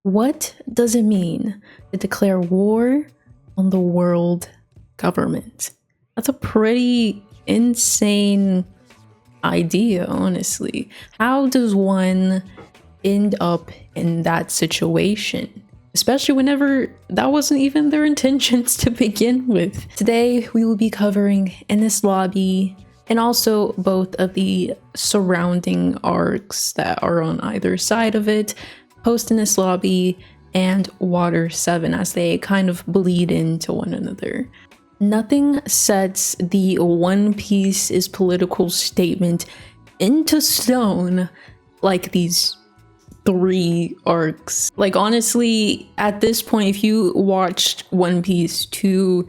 What does it mean to declare war on the world government? That's a pretty insane idea, honestly. How does one end up in that situation? Especially whenever that wasn't even their intentions to begin with. Today, we will be covering Enies lobby and also both of the surrounding arcs that are on either side of it, post Enies lobby and Water 7, as they kind of bleed into one another. Nothing sets the One Piece is political statement into stone like these 3 arcs. Like, honestly, at this point, if you watched One Piece to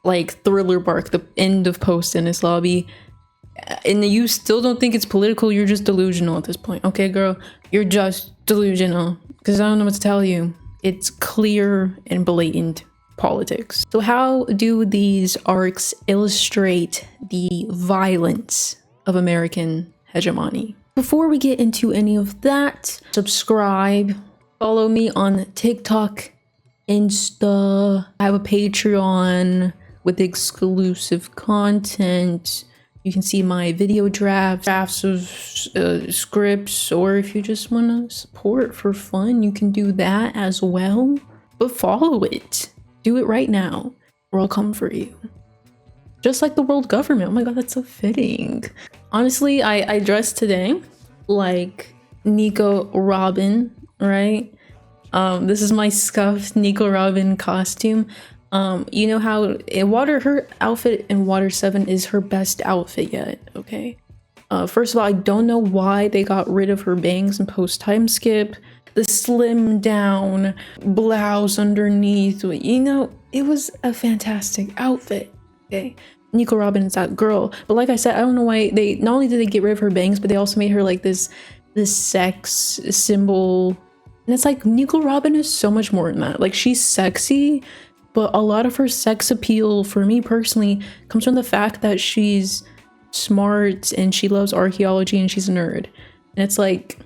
like Thriller Bark, the end of post Enies lobby, and you still don't think it's political, you're just delusional at this point. Okay, girl, you're just delusional, because I don't know what to tell you. It's clear and blatant politics. So how do these arcs illustrate the violence of American hegemony? Before we get into any of that, subscribe, follow me on TikTok, Insta. I have a Patreon with exclusive content. You can see my video drafts of scripts, or if you just want to support for fun, you can do that as well. But follow it. Do it right now, or I'll come for you. Just like the world government. Oh my god, that's so fitting. Honestly, I dressed today like Nico Robin, right? This is my scuffed Nico Robin costume. You know how her outfit in Water 7 is her best outfit yet, okay? First of all, I don't know why they got rid of her bangs in post time skip. The slim down blouse underneath, you know, it was a fantastic outfit, okay? Nico Robin is that girl. But like I said, I don't know why they, not only did they get rid of her bangs, but they also made her like this sex symbol. And it's like, Nico Robin is so much more than that. Like, she's sexy, but a lot of her sex appeal, for me personally, comes from the fact that she's smart and she loves archaeology and she's a nerd. And it's like,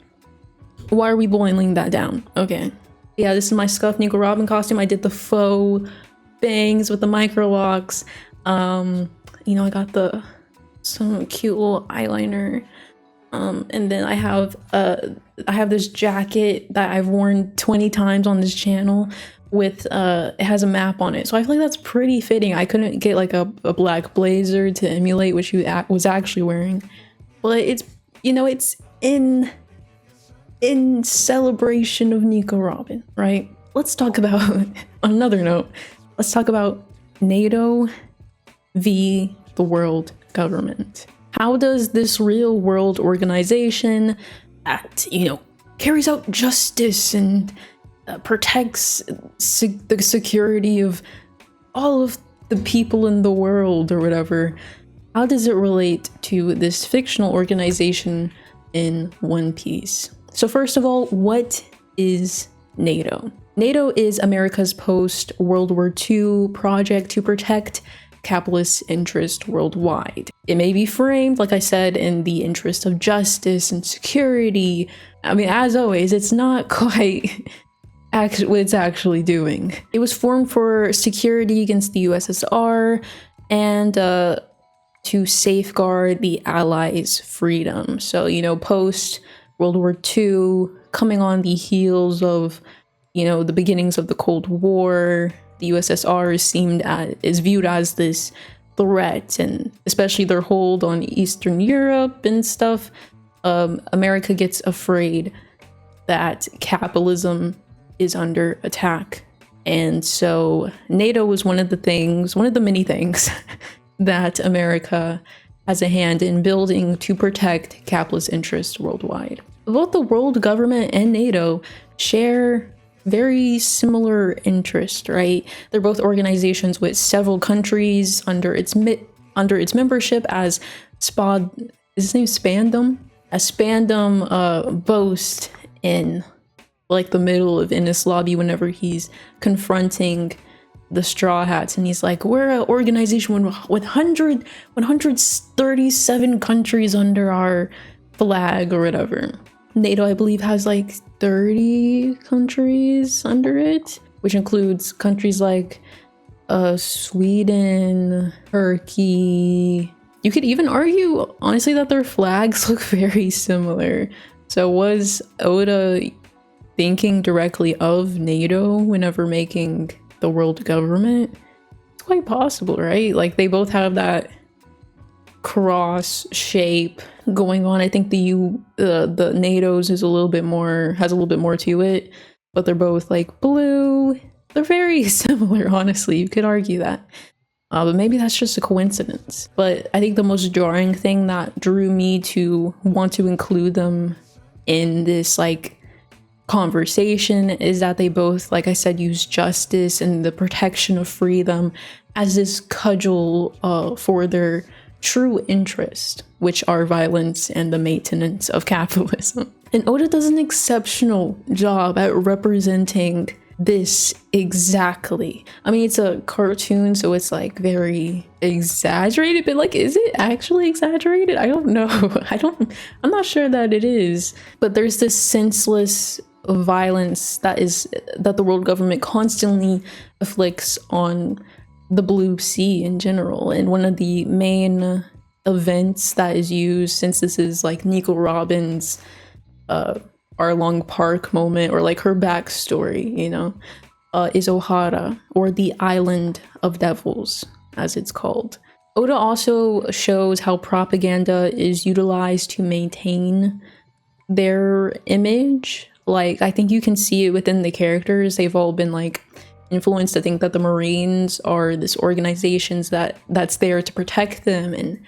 why are we boiling that down? Okay. Yeah, this is my scuffed Nico Robin costume. I did the faux bangs with the micro locks. You know, I got some cute little eyeliner. And then I have this jacket that I've worn 20 times on this channel with it has a map on it, so I feel like that's pretty fitting. I couldn't get like a black blazer to emulate what she was actually wearing, but it's, you know, it's in celebration of Nico Robin, right? Let's talk about on another note, let's talk about NATO v the world government. How does this real world organization that, you know, carries out justice and protects the security of all of the people in the world or whatever, how does it relate to this fictional organization in One Piece? So first of all, what is NATO? NATO is America's post-World War II project to protect capitalist interest worldwide. It may be framed, like I said, in the interest of justice and security. I mean, as always, it's not quite what it's actually doing. It was formed for security against the USSR and to safeguard the Allies' freedom. So, you know, post World War II, coming on the heels of, you know, the beginnings of the Cold War, the USSR is viewed as this threat, and especially their hold on Eastern Europe and stuff. America gets afraid that capitalism is under attack, and so NATO was one of the many things that America has a hand in building to protect capitalist interests worldwide. Both the world government and NATO share very similar interest, right? They're both organizations with several countries under its membership, as is his name Spandam? As Spandam boasts in like the middle of Enies lobby whenever he's confronting the Straw Hats, and he's like, we're an organization with 137 countries under our flag or whatever. NATO, I believe, has like 30 countries under it, which includes countries like Sweden, Turkey. You could even argue, honestly, that their flags look very similar. So was Oda thinking directly of NATO whenever making the world government? It's quite possible, right? Like they both have that cross shape going on. I think the NATO's is a little bit more, has a little bit more to it, but they're both like blue. They're very similar, honestly. You could argue that. But maybe that's just a coincidence. But I think the most jarring thing that drew me to want to include them in this like conversation is that they both, like I said, use justice and the protection of freedom as this cudgel for their true interest, which are violence and the maintenance of capitalism. And Oda does an exceptional job at representing this exactly. I mean, it's a cartoon, so it's like very exaggerated, but like, is it actually exaggerated? I don't know. I'm not sure that it is, but there's this senseless violence that the world government constantly afflicts on the blue sea in general. And one of the main events that is used, since this is like Nico Robin's Arlong Park moment, or like her backstory, you know, is Ohara, or the Island of Devils, as it's called. Oda also shows how propaganda is utilized to maintain their image. Like, I think you can see it within the characters. They've all been like influenced to think that the Marines are this organizations that's there to protect them, and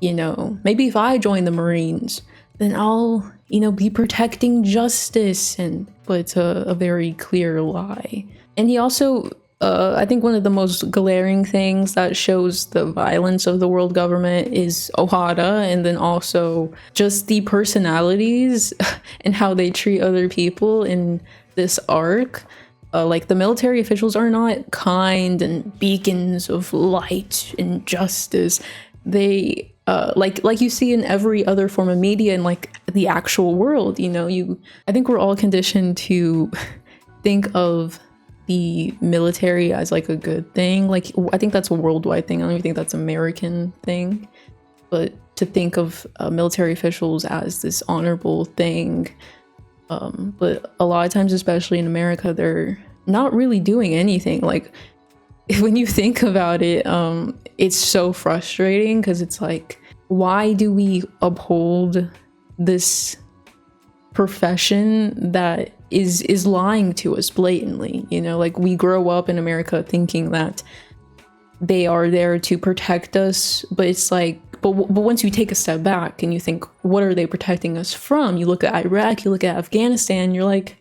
you know, maybe if I join the Marines, then I'll, you know, be protecting justice. But it's a very clear lie. And he also, I think one of the most glaring things that shows the violence of the world government is Ohara, and then also just the personalities and how they treat other people in this arc. Like the military officials are not kind and beacons of light and justice. They like you see in every other form of media and like the actual world, you know, I think we're all conditioned to think of the military as like a good thing. Like, I think that's a worldwide thing. I don't even think that's an American thing, but to think of military officials as this honorable thing. But a lot of times, especially in America, they're not really doing anything. Like, when you think about it, it's so frustrating, because it's like, why do we uphold this profession that is lying to us blatantly? You know, like, we grow up in America thinking that they are there to protect us, but it's like, but once you take a step back and you think, what are they protecting us from? You look at Iraq, you look at Afghanistan, you're like,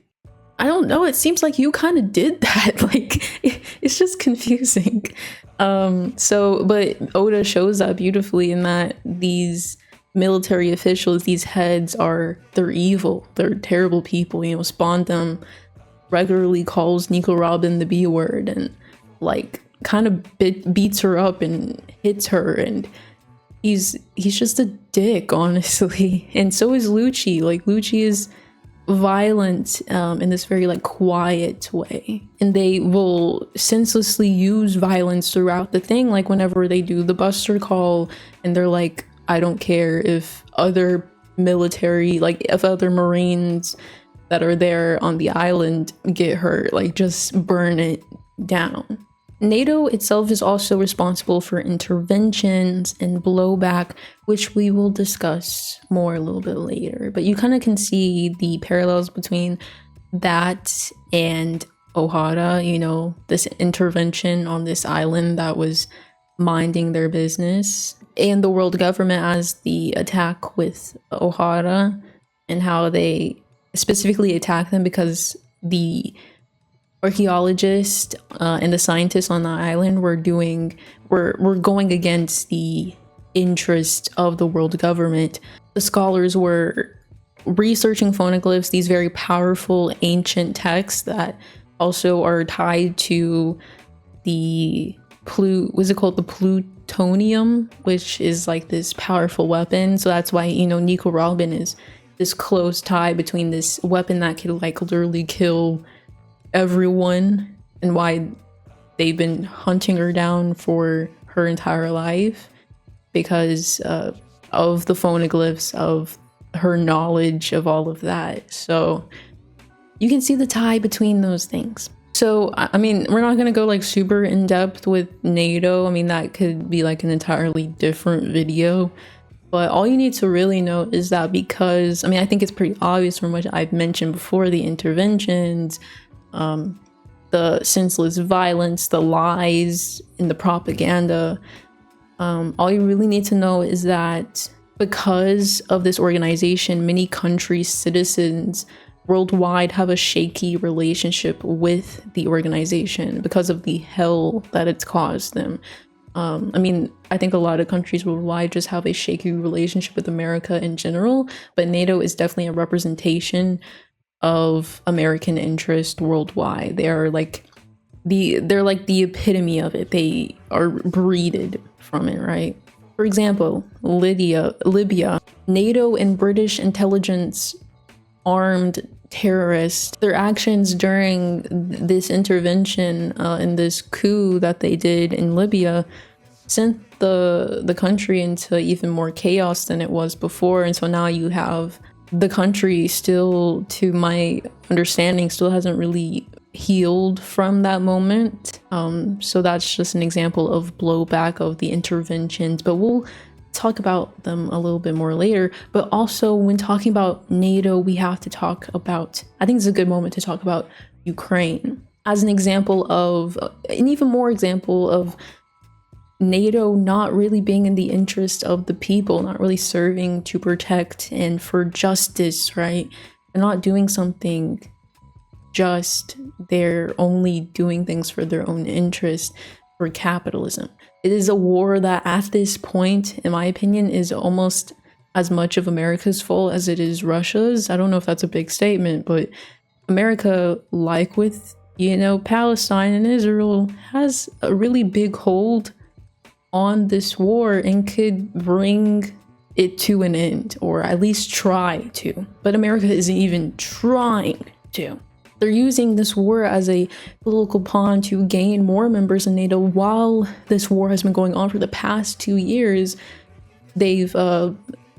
I don't know, it seems like you kind of did that. Like, it's just confusing. But Oda shows that beautifully in that these military officials, these heads, they're evil, they're terrible people. You know, Spondam regularly calls Nico Robin the B word, and like kind of beats her up and hits her, and he's just a dick, honestly. And so is Lucci. Like, Lucci is violent in this very like quiet way, and they will senselessly use violence throughout the thing. Like, whenever they do the Buster call and they're like, I don't care if other military, like if other Marines that are there on the island get hurt, like just burn it down. NATO itself is also responsible for interventions and blowback, which we will discuss more a little bit later. But you kind of can see the parallels between that and Ohara, you know, this intervention on this island that was minding their business, and the world government as the attack with Ohara, and how they specifically attack them because the archaeologists and the scientists on the island were going against the interest of the world government. The scholars were researching phonoglyphs, these very powerful ancient texts that also are tied to the was it called the plutonium, which is like this powerful weapon. So that's why, you know, Nico Robin is this close tie between this weapon that could like literally kill everyone and why they've been hunting her down for her entire life because of the phonoglyphs, of her knowledge of all of that. So you can see the tie between those things. So, I mean, we're not going to go like super in depth with NATO. I mean, that could be like an entirely different video. But all you need to really know is that because, I mean, I think it's pretty obvious from what I've mentioned before, the interventions, the senseless violence, the lies, and the propaganda. All you really need to know is that because of this organization, many countries' citizens worldwide have a shaky relationship with the organization because of the hell that it's caused them. I mean, I think a lot of countries worldwide just have a shaky relationship with America in general, but NATO is definitely a representation of American interest worldwide. They're like the epitome of it. They are breeded from it, right? For example, Libya, NATO and British intelligence armed terrorists, their actions during this intervention in this coup that they did in Libya sent the country into even more chaos than it was before. And so now you have the country still, to my understanding, still hasn't really healed from that moment. So that's just an example of blowback of the interventions, but we'll talk about them a little bit more later. But also when talking about NATO, we have to talk about, I think it's a good moment to talk about Ukraine as an example of, an even more example of NATO not really being in the interest of the people, not really serving to protect and for justice, right? They're not doing something just, they're only doing things for their own interest, for capitalism. It is a war that at this point, in my opinion, is almost as much of America's fault as it is Russia's. I don't know if that's a big statement, but America, like with, you know, Palestine and Israel, has a really big hold on this war and could bring it to an end, or at least try to. But America isn't even trying to. They're using this war as a political pawn to gain more members in NATO. While this war has been going on for the past 2 years, they've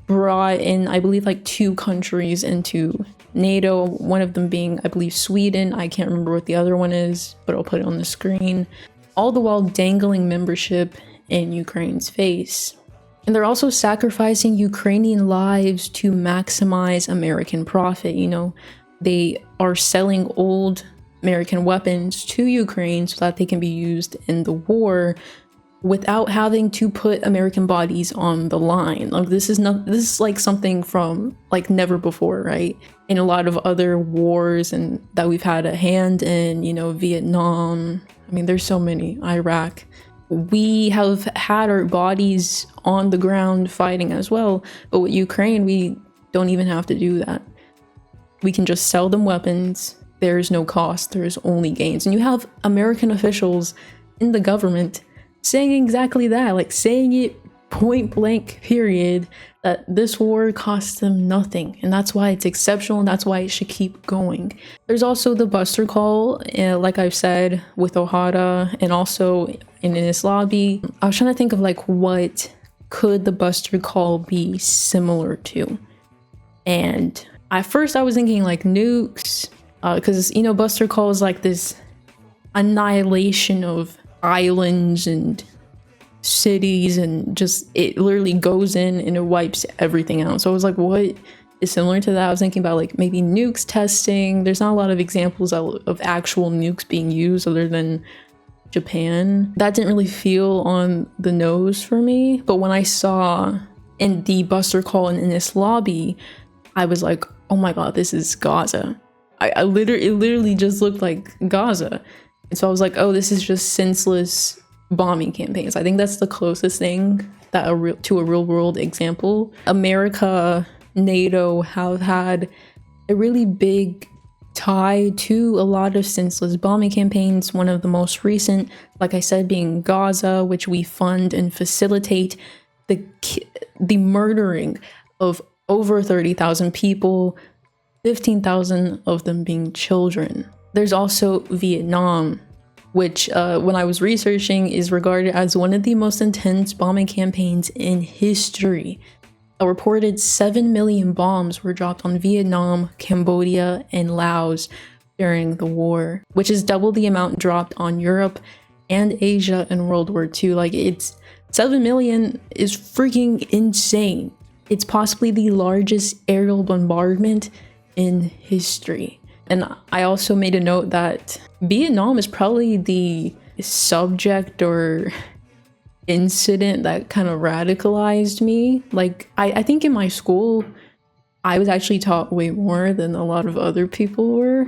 brought in, I believe, like 2 countries into NATO, one of them being, I believe, Sweden. I can't remember what the other one is, but I'll put it on the screen. All the while dangling membership in Ukraine's face. And they're also sacrificing Ukrainian lives to maximize American profit. You know, they are selling old American weapons to Ukraine so that they can be used in the war without having to put American bodies on the line. Like this is like something from like never before, right? In a lot of other wars and that we've had a hand in, you know, Vietnam. I mean, there's so many, Iraq. We have had our bodies on the ground fighting as well, but with Ukraine, we don't even have to do that. We can just sell them weapons. There's no cost, there's only gains. And you have American officials in the government saying exactly that, like saying it point blank, period, that this war costs them nothing. And that's why it's exceptional and that's why it should keep going. There's also the Buster call, like I've said, with Ohara and also in Enies lobby. I was trying to think of like what could the Buster call be similar to. And at first I was thinking like nukes, because, you know, Buster call is like this annihilation of islands and cities, and just it literally goes in and it wipes everything out. So I was like, what is similar to that? I was thinking about like maybe nukes testing. There's not a lot of examples of actual nukes being used other than Japan. That didn't really feel on the nose for me. But when I saw in the Buster call in this lobby, I was like, oh my god, this is Gaza. It literally just looked like Gaza. And so I was like, oh, this is just senseless bombing campaigns. I think that's the closest thing that to a real world example. America, NATO have had a really big tie to a lot of senseless bombing campaigns. One of the most recent, like I said, being Gaza, which we fund and facilitate the murdering of over 30,000 people, 15,000 of them being children. There's also Vietnam, which when I was researching is regarded as one of the most intense bombing campaigns in history. A reported 7 million bombs were dropped on Vietnam, Cambodia, and Laos during the war, which is double the amount dropped on Europe and Asia in World War II. Like, it's 7 million is freaking insane. It's possibly the largest aerial bombardment in history. And I also made a note that Vietnam is probably the subject or incident that kind of radicalized me. Like, I think in my school, I was actually taught way more than a lot of other people were,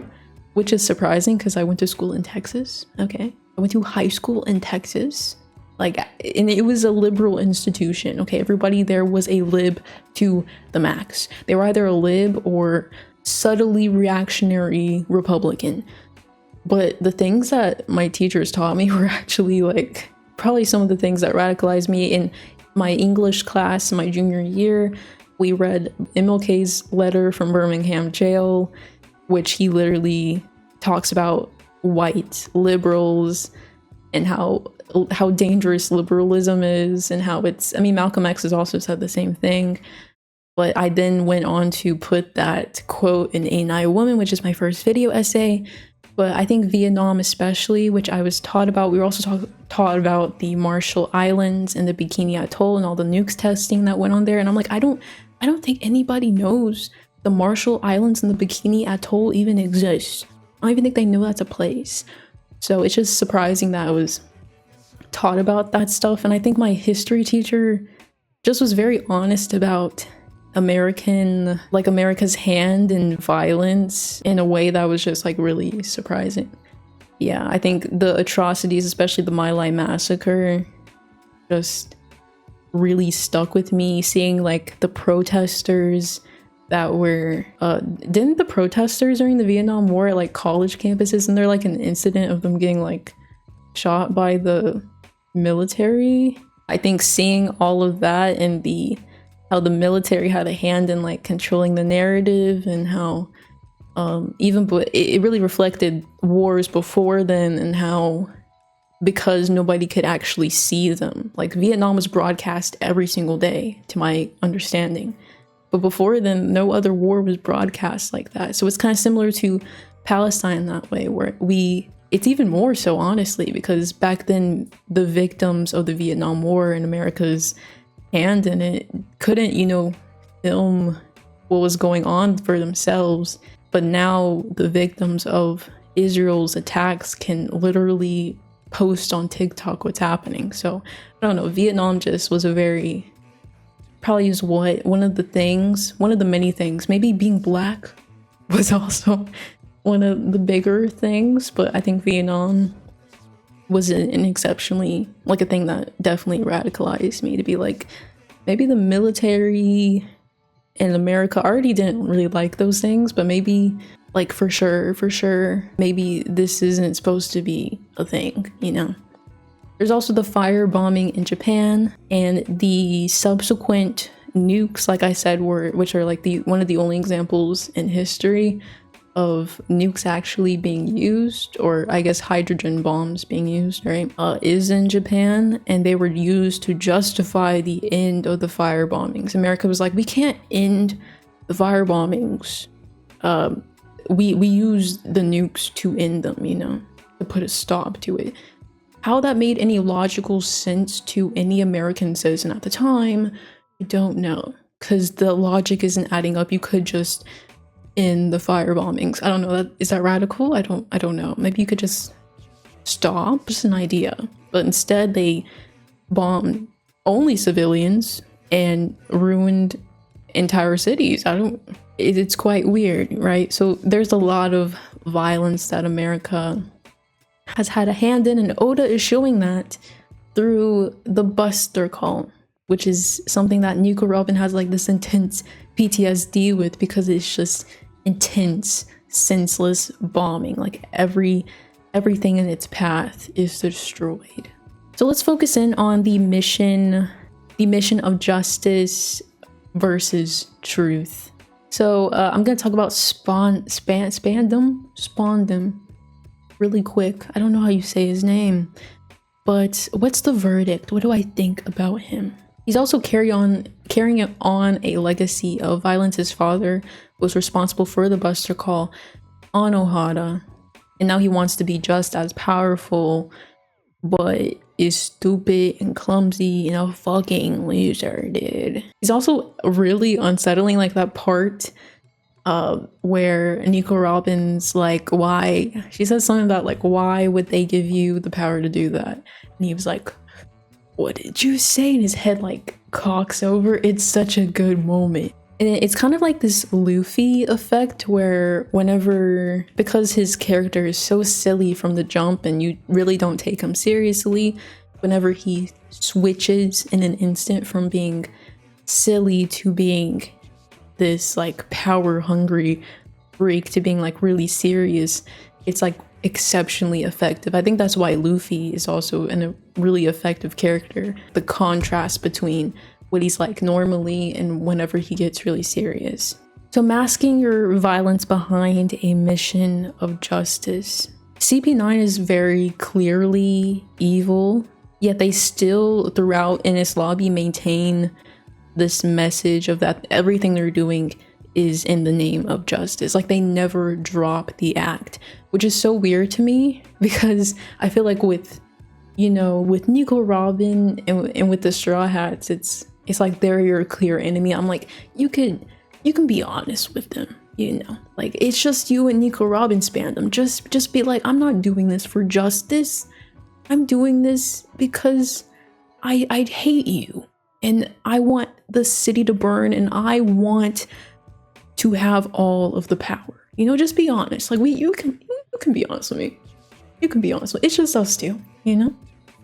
which is surprising because I went to school in Texas. Okay. I went to high school in Texas. Like, and it was a liberal institution. Okay. Everybody there was a lib to the max. They were either a lib or subtly reactionary Republican. But the things that my teachers taught me were actually like probably some of the things that radicalized me. In my English class in my junior year, we read MLK's letter from Birmingham jail, which he literally talks about white liberals and how dangerous liberalism is, and how it's, I mean, Malcolm X has also said the same thing. But I then went on to put that quote in Ain't I a Woman, which is my first video essay. But I think Vietnam especially, which I was taught about, we were also taught about the Marshall Islands and the Bikini Atoll and all the nukes testing that went on there. And I'm like, I don't think anybody knows the Marshall Islands and the Bikini Atoll even exist. I don't even think they know that's a place. So it's just surprising that I was taught about that stuff. And I think my history teacher just was very honest about America's hand in violence in a way that was just like really surprising. Yeah, I think the atrocities, especially the My Lai massacre, just really stuck with me. Seeing like the protesters that were didn't the protesters during the Vietnam War at like college campuses, and there like an incident of them getting like shot by the military? I think seeing all of that and how the military had a hand in like controlling the narrative, and how it really reflected wars before then, and how because nobody could actually see them, like Vietnam was broadcast every single day to my understanding, but before then no other war was broadcast like that. So it's kind of similar to Palestine that way, where it's even more so, honestly, because back then the victims of the Vietnam War and America's hand in it couldn't, film what was going on for themselves. But now the victims of Israel's attacks can literally post on TikTok what's happening. So I don't know, Vietnam just was one of the many things. Maybe being black was also one of the bigger things, but I think Vietnam was an exceptionally, like, a thing that definitely radicalized me, to be like, maybe the military in America already didn't really like those things, but maybe, like, for sure, maybe this isn't supposed to be a thing, There's also the firebombing in Japan, and the subsequent nukes, like I said, which are like one of the only examples in history of nukes actually being used, or I guess hydrogen bombs being used, right, is in Japan, and they were used to justify the end of the fire bombings. America was like, we can't end the fire bombings. We use the nukes to end them, to put a stop to it. How that made any logical sense to any American citizen at the time, I don't know, because the logic isn't adding up. You could just in the fire bombings. I don't know, is that radical? I don't know. Maybe you could just stop. Just an idea. But instead they bombed only civilians and ruined entire cities. It's quite weird, right? So there's a lot of violence that America has had a hand in, and Oda is showing that through the Buster call, which is something that Nico Robin has like this intense PTSD with, because it's just intense, senseless bombing. Like everything in its path is destroyed. So let's focus in on the mission of justice versus truth. So I'm gonna talk about Spandam really quick. I don't know how you say his name, but what's the verdict? What do I think about him? He's also carrying on a legacy of violence. His father was responsible for the Buster Call on Ohada, and now he wants to be just as powerful, but is stupid and clumsy and a fucking loser, dude. He's also really unsettling, like that part where Nico Robin's like, why? She says something about like, why would they give you the power to do that? And he was like, what did you say? And his head like cocks over. It's such a good moment. And it's kind of like this Luffy effect where whenever, because his character is so silly from the jump and you really don't take him seriously, whenever he switches in an instant from being silly to being this like power hungry freak to being like really serious, it's like exceptionally effective. I think that's why Luffy is also a really effective character. The contrast between what he's like normally and whenever he gets really serious. So masking your violence behind a mission of justice. CP9 is very clearly evil, yet they still throughout Enies Lobby maintain this message of that everything they're doing is in the name of justice. Like they never drop the act, which is so weird to me because I feel like with, you know, with Nico Robin and with the Straw Hats, it's like they're your clear enemy. I'm like, you can be honest with them, you know, like it's just you and Nico Robin Spandam. Just be like, I'm not doing this for justice. I'm doing this because I hate you and I want the city to burn and I want to have all of the power. You know, just be honest. Like you can be honest with me. You can be honest with me. It's just us two, you know?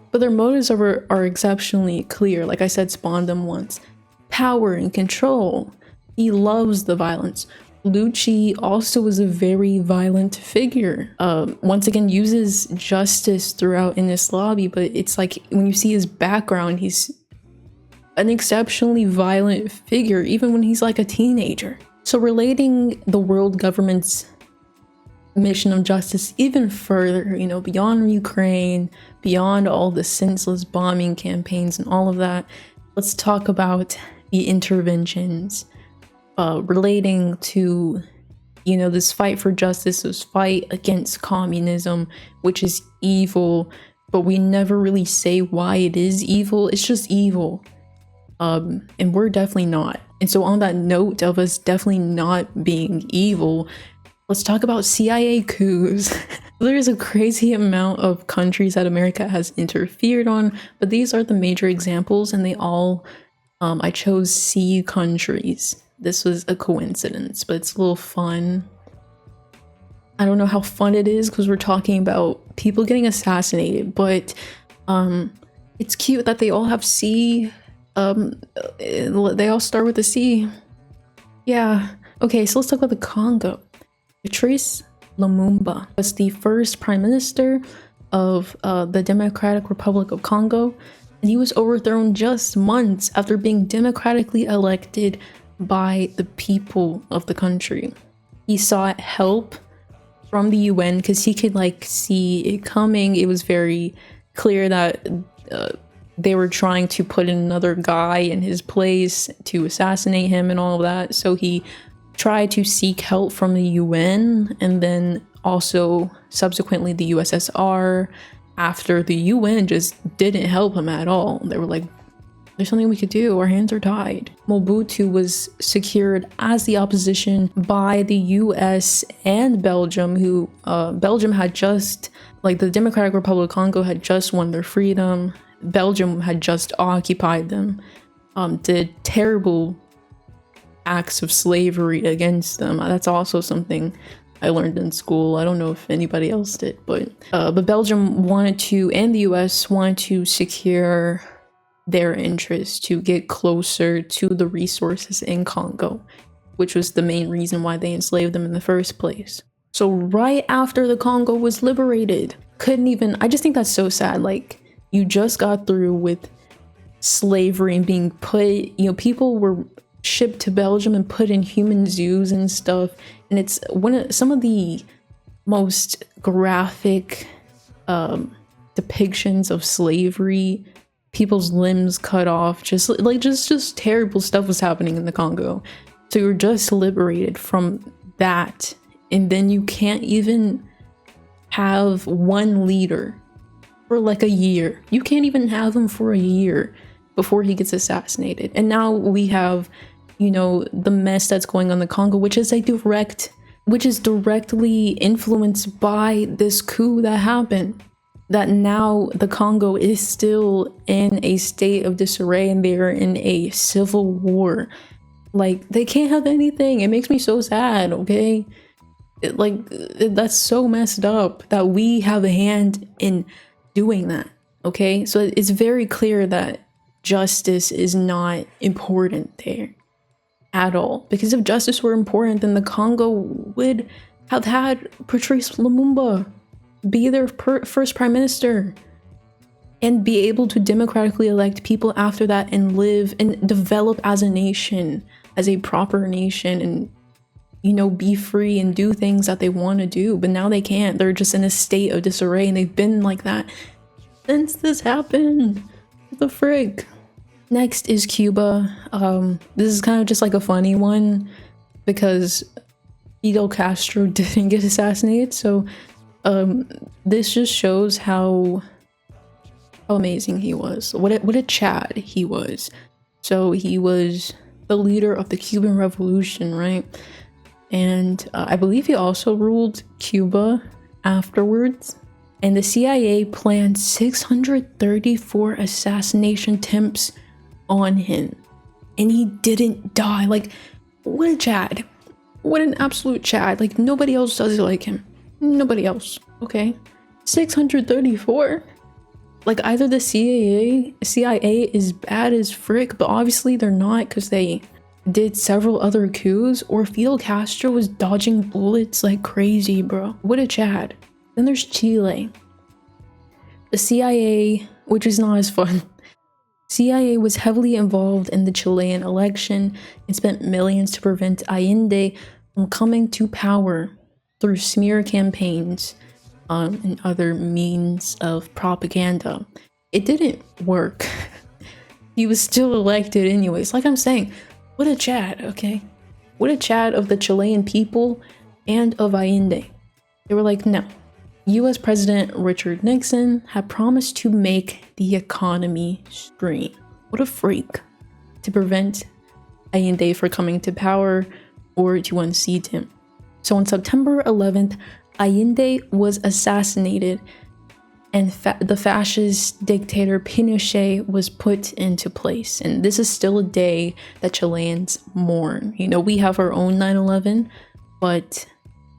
But their motives are exceptionally clear. Like I said, Spandam wants power and control. He loves the violence. Lucci also is a very violent figure. Once again, uses justice throughout in this lobby, but it's like when you see his background, he's an exceptionally violent figure, even when he's like a teenager. So relating the world government's mission of justice even further, you know, beyond Ukraine, beyond all the senseless bombing campaigns and all of that, let's talk about the interventions relating to, you know, this fight for justice, this fight against communism, which is evil, but we never really say why it is evil. It's just evil. And we're definitely not. And so on that note of us definitely not being evil, let's talk about CIA coups. There's a crazy amount of countries that America has interfered on, but these are the major examples and they all, I chose C countries. This was a coincidence, but it's a little fun. I don't know how fun it is because we're talking about people getting assassinated, but it's cute that they all have C. They all start with a C. Yeah. Okay, so let's talk about the Congo. Patrice Lumumba was the first prime minister of the Democratic Republic of Congo, and he was overthrown just months after being democratically elected by the people of the country. He sought help from the UN because he could like see it coming. It was very clear that they were trying to put another guy in his place to assassinate him and all of that. So he tried to seek help from the UN and then also subsequently the USSR after the UN just didn't help him at all. They were like, there's something we could do, our hands are tied. Mobutu was secured as the opposition by the US and Belgium, who Belgium had just, like the Democratic Republic of Congo had just won their freedom. Belgium had just occupied them, did terrible acts of slavery against them. That's also something I learned in school. I don't know if anybody else did, but Belgium wanted to, and the US wanted to secure their interests to get closer to the resources in Congo, which was the main reason why they enslaved them in the first place. So right after the Congo was liberated, I just think that's so sad. Like, you just got through with slavery and being put, you know, people were shipped to Belgium and put in human zoos and stuff. And it's some of the most graphic depictions of slavery, people's limbs cut off, just terrible stuff was happening in the Congo. So you're just liberated from that, and then you can't even have one leader for like a year. You can't even have him for a year before he gets assassinated. And now we have, you know, the mess that's going on in the Congo, which is directly influenced by this coup that happened. That now the Congo is still in a state of disarray and they're in a civil war. Like, they can't have anything. It makes me so sad, okay? That's so messed up that we have a hand in doing that, okay? So it's very clear that justice is not important there at all. Because if justice were important, then the Congo would have had Patrice Lumumba be their first prime minister and be able to democratically elect people after that and live and develop as a nation, as a proper nation, and, you know, be free and do things that they want to do. But now they can't. They're just in a state of disarray, and they've been like that since this happened. What the frick? Next is Cuba. This is kind of just like a funny one because Fidel Castro didn't get assassinated, so this just shows how amazing he was. What a Chad he was. So he was the leader of the Cuban Revolution, right? And I believe he also ruled Cuba afterwards. And the CIA planned 634 assassination attempts on him, and he didn't die. Like, what a Chad. What an absolute Chad. Like, nobody else does it like him. Nobody else, okay? 634? Like, either the CIA is bad as frick, but obviously they're not because they did several other coups, or Fidel Castro was dodging bullets like crazy, bro. What a Chad. Then there's Chile. The CIA, which is not as fun. CIA was heavily involved in the Chilean election and spent millions to prevent Allende from coming to power through smear campaigns and other means of propaganda. It didn't work. He was still elected anyways. Like I'm saying, what a Chad, okay? What a Chad of the Chilean people and of Allende. They were like, no. US President Richard Nixon had promised to make the economy stream. What a freak. To prevent Allende from coming to power or to unseat him. So on September 11th, Allende was assassinated and the fascist dictator Pinochet was put into place. And this is still a day that Chileans mourn. You know, we have our own 9/11, but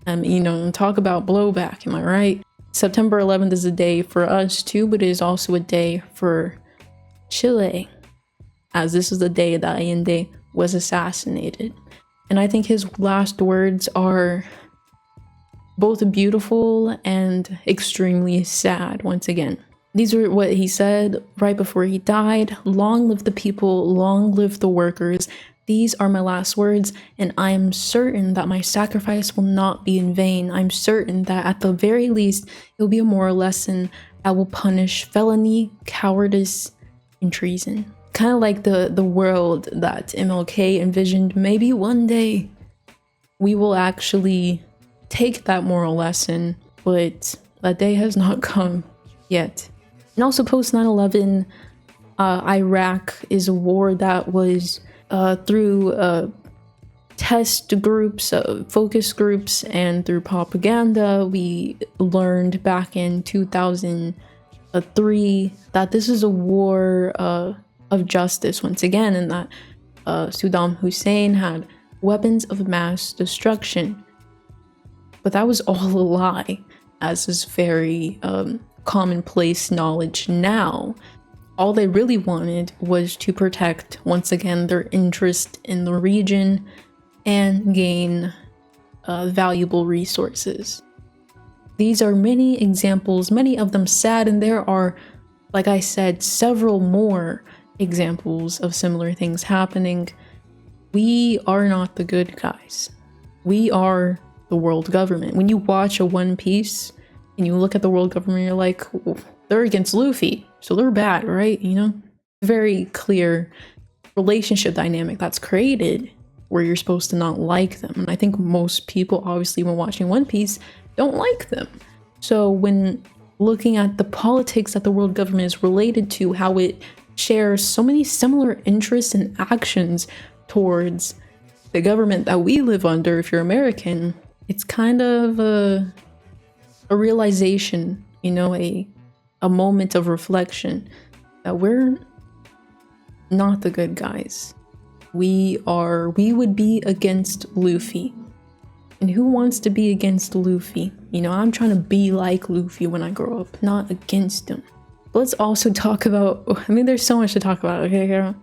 you know, talk about blowback, am I right? September 11th is a day for us too, but it is also a day for Chile, as this is the day that Allende was assassinated. And I think his last words are both beautiful and extremely sad once again. These are what he said right before he died. Long live the people, long live the workers. These are my last words, and I am certain that my sacrifice will not be in vain. I'm certain that at the very least, it will be a moral lesson that will punish felony, cowardice, and treason. Kind of like the world that MLK envisioned. Maybe one day we will actually take that moral lesson, but that day has not come yet. And also post 9/11, Iraq is a war that was through test groups, focus groups, and through propaganda. We learned back in 2003 that this is a war of justice once again, and that Saddam Hussein had weapons of mass destruction. But that was all a lie, as is very commonplace knowledge now. All they really wanted was to protect, once again, their interest in the region and gain valuable resources. These are many examples, many of them sad, and there are, like I said, several more examples of similar things happening. We are not the good guys. We are the world government. When you watch a One Piece and you look at the world government, you're like, they're against Luffy, so they're bad, right? You know, very clear relationship dynamic that's created where you're supposed to not like them. And I think most people, obviously, when watching One Piece, don't like them. So when looking at the politics that the world government is related to, how it shares so many similar interests and actions towards the government that we live under, if you're American, it's kind of a realization, you know, a moment of reflection that we're not the good guys. We would be against Luffy. And who wants to be against Luffy? You know, I'm trying to be like Luffy when I grow up, not against him. But let's also talk about, I mean, there's so much to talk about, okay, Carol?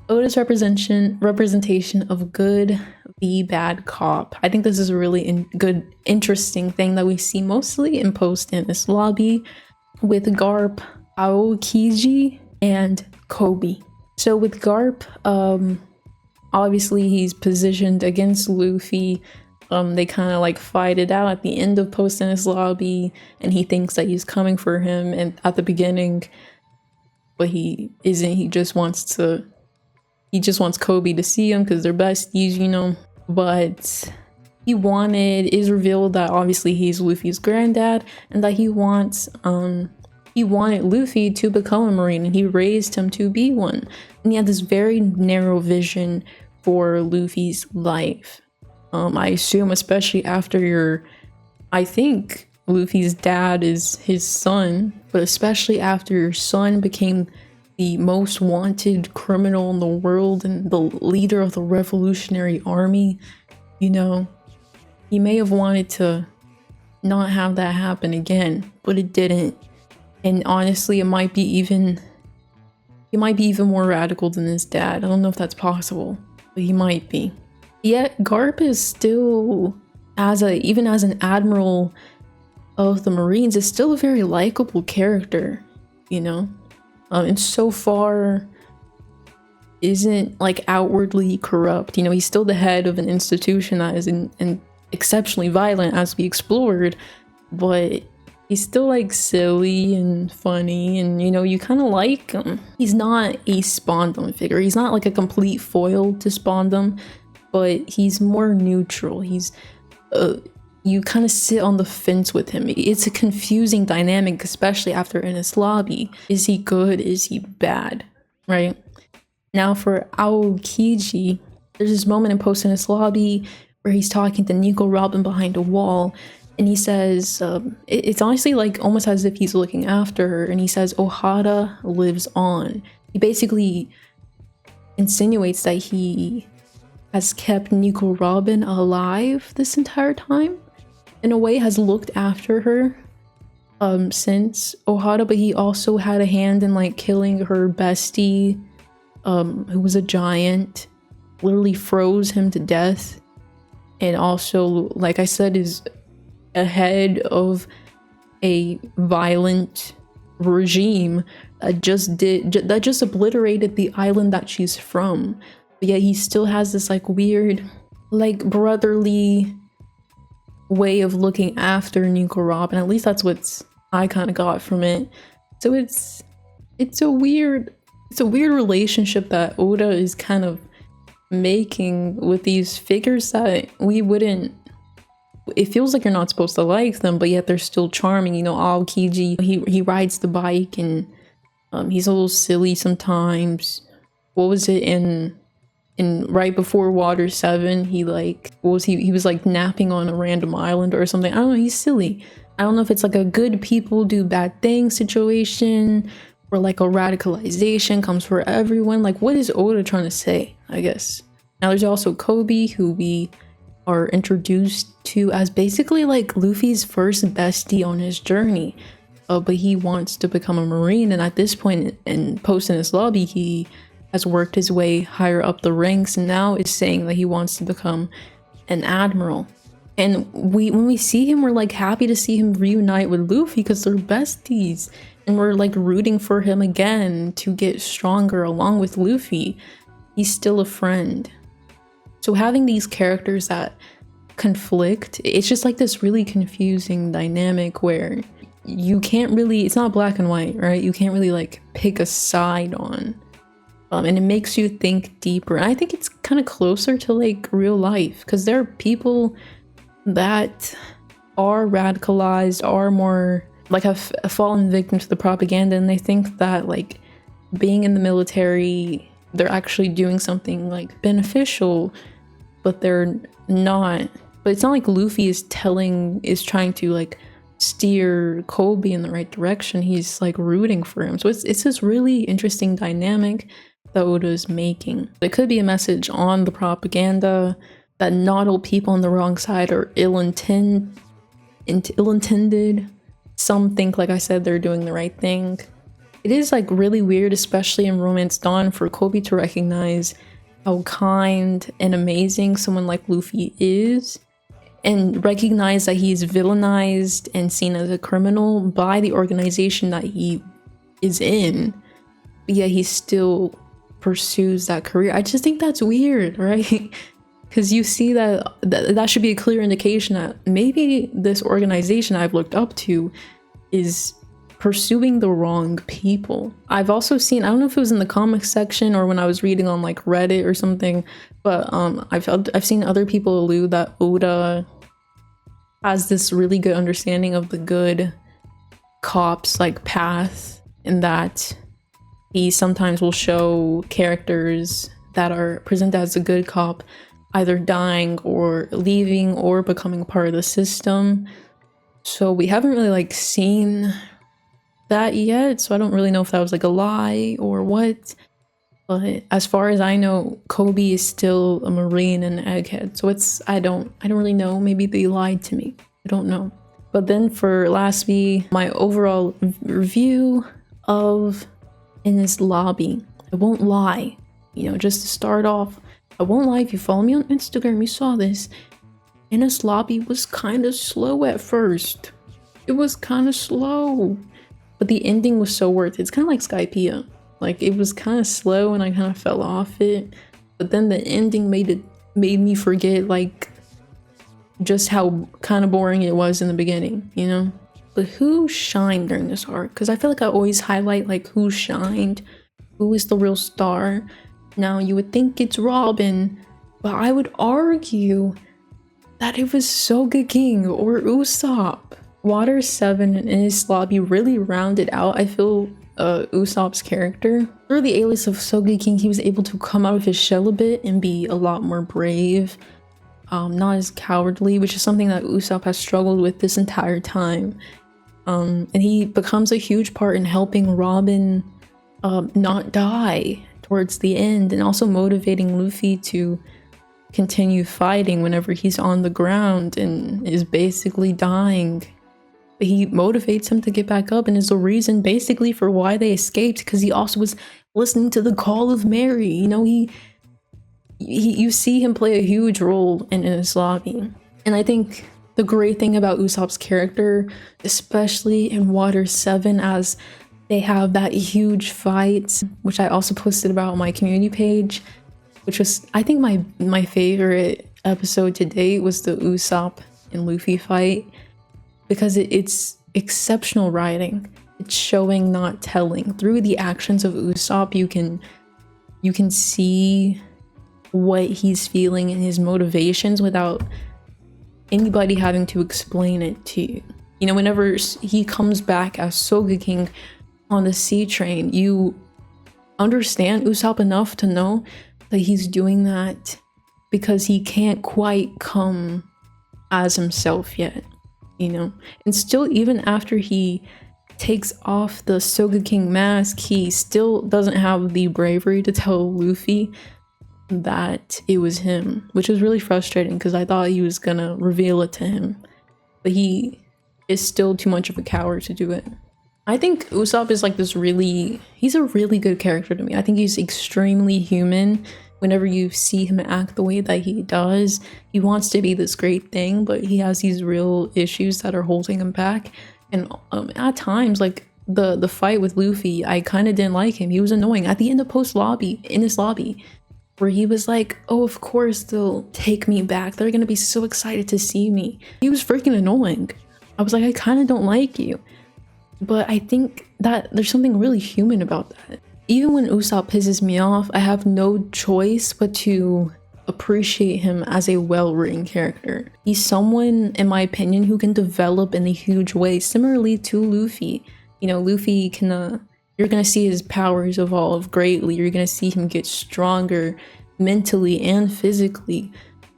Oda's representation of good v bad cop. I think this is a really good, interesting thing that we see mostly in post-Enies lobby with Garp, Aokiji, and Kobe. So with Garp, obviously he's positioned against Luffy. They kind of like fight it out at the end of post-Enies lobby, and he thinks that he's coming for him and at the beginning, but he isn't. He just wants Kobe to see him because they're besties, you know. But is revealed that obviously he's Luffy's granddad, and that he wanted Luffy to become a Marine, and he raised him to be one. And he had this very narrow vision for Luffy's life. I assume, especially after I think Luffy's dad is his son, but especially after your son became the most wanted criminal in the world and the leader of the Revolutionary Army, you know, he may have wanted to not have that happen again, but it didn't. And honestly, he might be even more radical than his dad. I don't know if that's possible, but he might be. Yet Garp is still, even as an admiral of the Marines, is still a very likable character, you know? And so far isn't like outwardly corrupt. You know, he's still the head of an institution that is exceptionally violent, as we explored, but he's still like silly and funny, and you know, you kind of like him. He's not a Spondum figure. He's not like a complete foil to Spondum, but he's more neutral. He's you kind of sit on the fence with him. It's a confusing dynamic, especially after Enies lobby. Is he good? Is he bad? Right? Now for Aokiji, there's this moment in post-Enies lobby where he's talking to Nico Robin behind a wall, and he says, it's honestly like almost as if he's looking after her, and he says, Ohara lives on. He basically insinuates that he has kept Nico Robin alive this entire time. In a way, has looked after her since Ohara, but he also had a hand in like killing her bestie, who was a giant, literally froze him to death, and also, like I said, is ahead of a violent regime that just obliterated the island that she's from. But yet he still has this like weird, like brotherly way of looking after Nico Robin. At least that's what I kind of got from it. So it's a weird relationship that Oda is kind of making with these figures that we wouldn't. It feels like you're not supposed to like them, but yet they're still charming. You know, Aokiji, he rides the bike, and he's a little silly sometimes. What was it in right before Water 7, he was like napping on a random island or something. I don't know, he's silly. I don't know if it's like a good people do bad things situation, or like a radicalization comes for everyone. Like, what is Oda trying to say, I guess? Now there's also Kobe, who we are introduced to as basically like Luffy's first bestie on his journey, but he wants to become a Marine, and at this point in post-Enies lobby, he has worked his way higher up the ranks, and now is saying that he wants to become an admiral. And when we see him, we're like happy to see him reunite with Luffy because they're besties, and we're like rooting for him again to get stronger along with Luffy. He's still a friend. So having these characters that conflict, it's just like this really confusing dynamic where you can't really, it's not black and white, right? You can't really like pick a side on. And it makes you think deeper. And I think it's kind of closer to like real life, because there are people that are radicalized, are more like have fallen victim to the propaganda, and they think that like being in the military, they're actually doing something like beneficial, but they're not. But it's not like Luffy is trying to like steer Kobe in the right direction. He's like rooting for him. So it's this really interesting dynamic that Oda is making. It could be a message on the propaganda that not all people on the wrong side are ill-intended. Some think, like I said, they're doing the right thing. It is like really weird, especially in Romance Dawn, for Kobe to recognize how kind and amazing someone like Luffy is, and recognize that he's villainized and seen as a criminal by the organization that he is in, but yet he still pursues that career. I just think that's weird, right? Because you see that should be a clear indication that maybe this organization I've looked up to is pursuing the wrong people. I've also seen, I don't know if it was in the comics section or when I was reading on like Reddit or something, but I've seen other people allude that Oda has this really good understanding of the good cops like path, and that he sometimes will show characters that are presented as a good cop either dying or leaving or becoming part of the system. So we haven't really like seen that yet, so I don't really know if that was like a lie or what. But as far as I know, Kobe is still a Marine and an egghead. So I don't really know. Maybe they lied to me. I don't know. But then for lastly, my overall review of Enies Lobby. I won't lie. You know, just to start off, I won't lie, if you follow me on Instagram, you saw this. Enies Lobby was kind of slow at first. It was kind of slow. But the ending was so worth it. It's kind of like Skypiea. Like, it was kind of slow and I kind of fell off it. But then the ending made me forget, like, just how kind of boring it was in the beginning, you know? But who shined during this arc? Because I feel like I always highlight, like, who shined, who is the real star. Now, you would think it's Robin, but I would argue that it was Soga King or Usopp. Water 7 and Enies Lobby really rounded out, I feel, Usopp's character. Through the alias of Soga King, he was able to come out of his shell a bit and be a lot more brave, not as cowardly, which is something that Usopp has struggled with this entire time. And he becomes a huge part in helping Robin not die towards the end, and also motivating Luffy to continue fighting whenever he's on the ground and is basically dying. He motivates him to get back up and is the reason basically for why they escaped, because he also was listening to the call of Mary. You know, you see him play a huge role in Enies Lobby. And I think the great thing about Usopp's character, especially in Water 7, as they have that huge fight, which I also posted about on my community page, which was, I think, my favorite episode to date, was the Usopp and Luffy fight. Because it's exceptional writing. It's showing, not telling. Through the actions of Usopp, you can see what he's feeling and his motivations without anybody having to explain it to you. You know, whenever he comes back as Soga King on the sea train, you understand Usopp enough to know that he's doing that because he can't quite come as himself yet. You know, and still, even after he takes off the Soga King mask, he still doesn't have the bravery to tell Luffy that it was him, which is really frustrating because I thought he was gonna reveal it to him, but he is still too much of a coward to do it. I think Usopp is like this he's a really good character to me. I think he's extremely human. Whenever you see him act the way that he does, he wants to be this great thing, but he has these real issues that are holding him back. And at times, like the fight with Luffy, I kind of didn't like him. He was annoying. At the end of Enies Lobby, where he was like, oh, of course they'll take me back. They're gonna be so excited to see me. He was freaking annoying. I was like, I kind of don't like you. But I think that there's something really human about that. Even when Usopp pisses me off, I have no choice but to appreciate him as a well-written character. He's someone, in my opinion, who can develop in a huge way, similarly to Luffy. You know, Luffy can, you're gonna see his powers evolve greatly. You're gonna see him get stronger mentally and physically.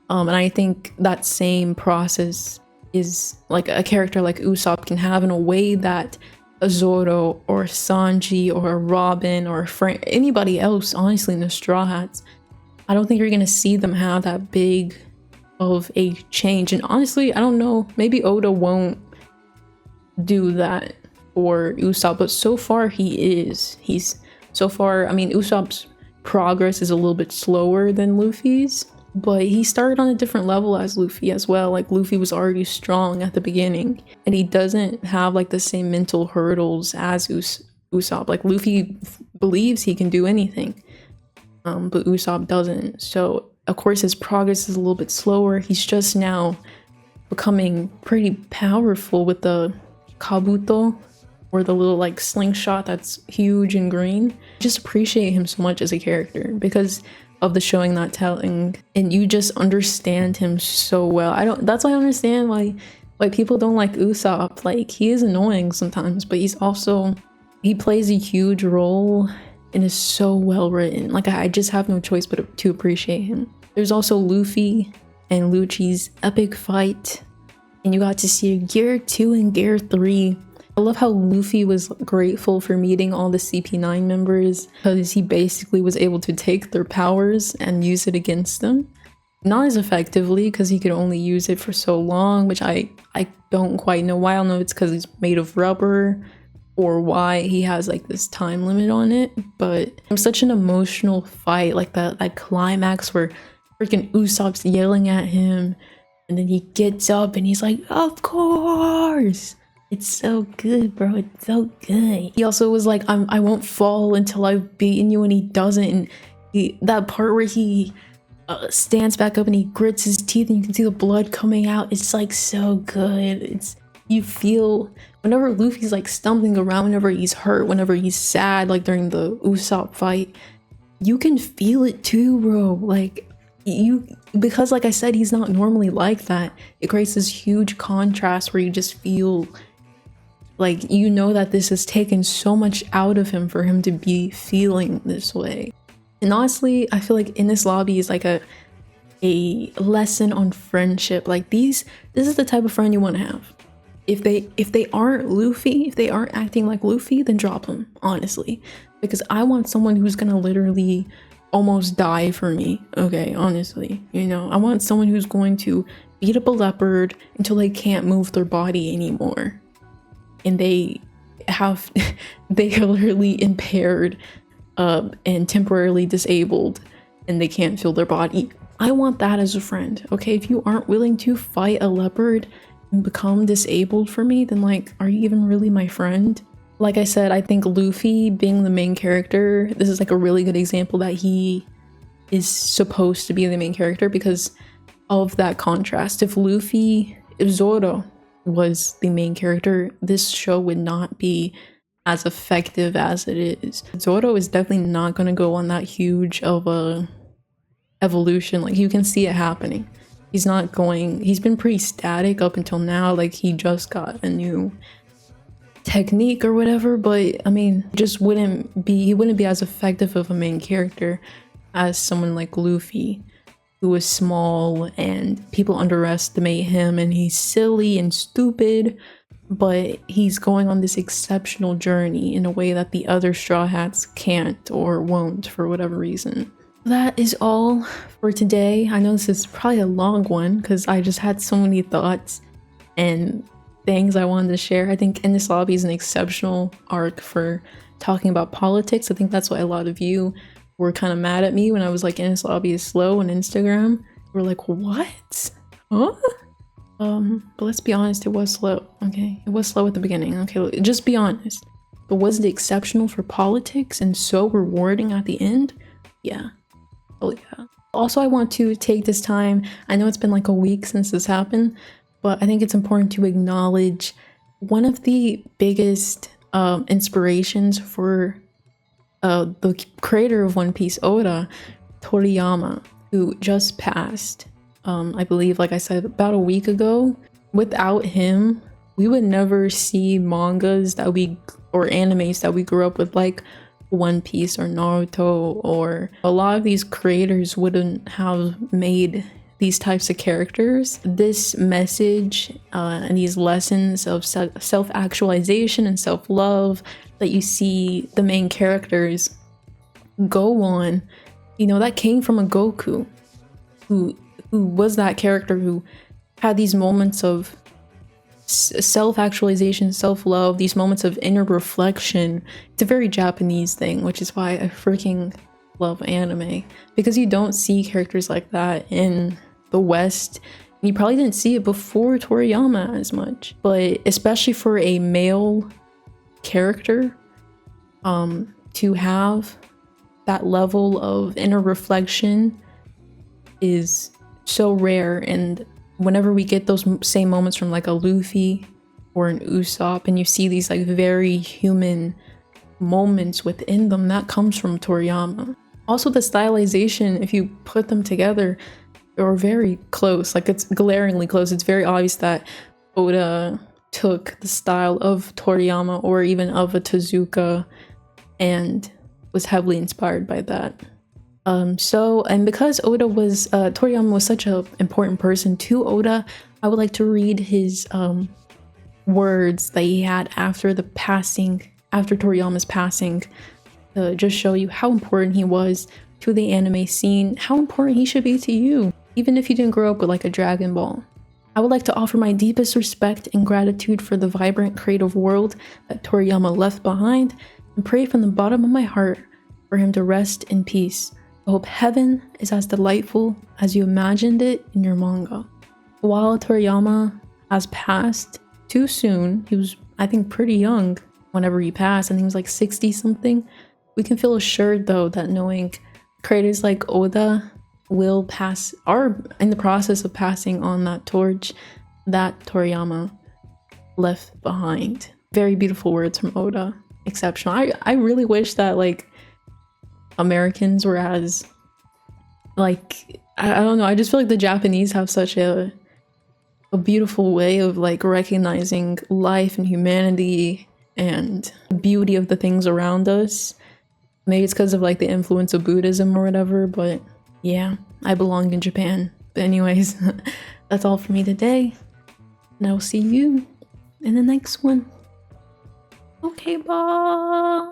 And I think that same process is like a character like Usopp can have in a way that a Zoro or Sanji or Robin or Frank, anybody else, honestly, in the Straw Hats, I don't think you're gonna see them have that big of a change. And honestly, I don't know, maybe Oda won't do that for Usopp, but so far he's so far, I mean, Usopp's progress is a little bit slower than Luffy's, but he started on a different level as Luffy as well. Like, Luffy was already strong at the beginning, and he doesn't have like the same mental hurdles as Usopp. Like, Luffy believes he can do anything, but Usopp doesn't. So of course his progress is a little bit slower. He's just now becoming pretty powerful with the kabuto, or the little like slingshot that's huge and green. I just appreciate him so much as a character because of the showing not telling, and you just understand him so well. That's why I understand why people don't like Usopp. Like, he is annoying sometimes, but he plays a huge role and is so well written. Like, I just have no choice but to appreciate him. There's also Luffy and Lucci's epic fight, and you got to see Gear 2 and Gear 3. I love how Luffy was grateful for meeting all the CP9 members because he basically was able to take their powers and use it against them. Not as effectively because he could only use it for so long, which I don't quite know why. I don't know if it's because he's made of rubber or why he has like this time limit on it, but it was such an emotional fight, like that climax where freaking Usopp's yelling at him and then he gets up and he's like, of course. It's so good, bro. It's so good. He also was like, I won't fall until I've beaten you, and he doesn't. And that part where he stands back up and he grits his teeth and you can see the blood coming out. It's like so good. You feel whenever Luffy's like stumbling around, whenever he's hurt, whenever he's sad, like during the Usopp fight, you can feel it too, bro. Like, because like I said, he's not normally like that. It creates this huge contrast where you just feel like, you know, that this has taken so much out of him for him to be feeling this way. And honestly, I feel like Enies Lobby is like a lesson on friendship. Like, this is the type of friend you want to have. If they aren't Luffy, if they aren't acting like Luffy, then drop them, honestly. Because I want someone who's gonna literally almost die for me, okay, honestly. You know, I want someone who's going to beat up a leopard until they can't move their body anymore. And they are literally impaired and temporarily disabled and they can't feel their body. I want that as a friend, okay? If you aren't willing to fight a leopard and become disabled for me, then like, are you even really my friend? Like I said, I think Luffy being the main character, this is like a really good example that he is supposed to be the main character because of that contrast. If Zoro was the main character, this show would not be as effective as it is. Zoro is definitely not going to go on that huge of a evolution. Like, you can see it happening. He's been pretty static up until now. Like, he just got a new technique or whatever, but I mean, he wouldn't be as effective of a main character as someone like Luffy, who is small and people underestimate him and he's silly and stupid, but he's going on this exceptional journey in a way that the other Straw Hats can't or won't for whatever reason. That is all for today. I know this is probably a long one because I just had so many thoughts and things I wanted to share. I think Enies Lobby is an exceptional arc for talking about politics. I think that's why a lot of you were kind of mad at me when I was like, Enies Lobby is slow on Instagram. We're like, what? Huh? But let's be honest, it was slow, okay? It was slow at the beginning, okay? Just be honest. But was it exceptional for politics and so rewarding at the end? Yeah. Oh yeah. Also, I want to take this time, I know it's been like a week since this happened, but I think it's important to acknowledge one of the biggest inspirations for the creator of One Piece, Oda, Toriyama, who just passed, I believe, like I said, about a week ago. Without him, we would never see mangas that we, or animes that we grew up with, like One Piece or Naruto, or a lot of these creators wouldn't have made these types of characters. This message and these lessons of self-actualization and self-love that you see the main characters go on, you know, that came from a Goku who was that character who had these moments of self-actualization, self-love, these moments of inner reflection. It's a very Japanese thing, which is why I freaking love anime, because you don't see characters like that in the West. And you probably didn't see it before Toriyama as much, but especially for a male character, to have that level of inner reflection is so rare. And whenever we get those same moments from like a Luffy or an Usopp, and you see these like very human moments within them, that comes from Toriyama. Also, the stylization, if you put them together, they're very close. Like, it's glaringly close. It's very obvious that Oda took the style of Toriyama or even of a Tezuka and was heavily inspired by that. And because Toriyama was such an important person to Oda, I would like to read his words that he had after Toriyama's passing, to just show you how important he was to the anime scene, how important he should be to you, even if you didn't grow up with like a Dragon Ball. I would like to offer my deepest respect and gratitude for the vibrant creative world that Toriyama left behind, and pray from the bottom of my heart for him to rest in peace. I hope heaven is as delightful as you imagined it in your manga. While Toriyama has passed too soon, he was, I think, pretty young whenever he passed. I think he was like 60 something. We can feel assured though that knowing creators like Oda are in the process of passing on that torch that Toriyama left behind. Very beautiful words from Oda. Exceptional. I really wish that like Americans were as like, I don't know, I just feel like the Japanese have such a beautiful way of like recognizing life and humanity and the beauty of the things around us. Maybe it's because of like the influence of Buddhism or whatever, but yeah, I belong in Japan. But anyways, that's all for me today, and I will see you in the next one. Okay, bye.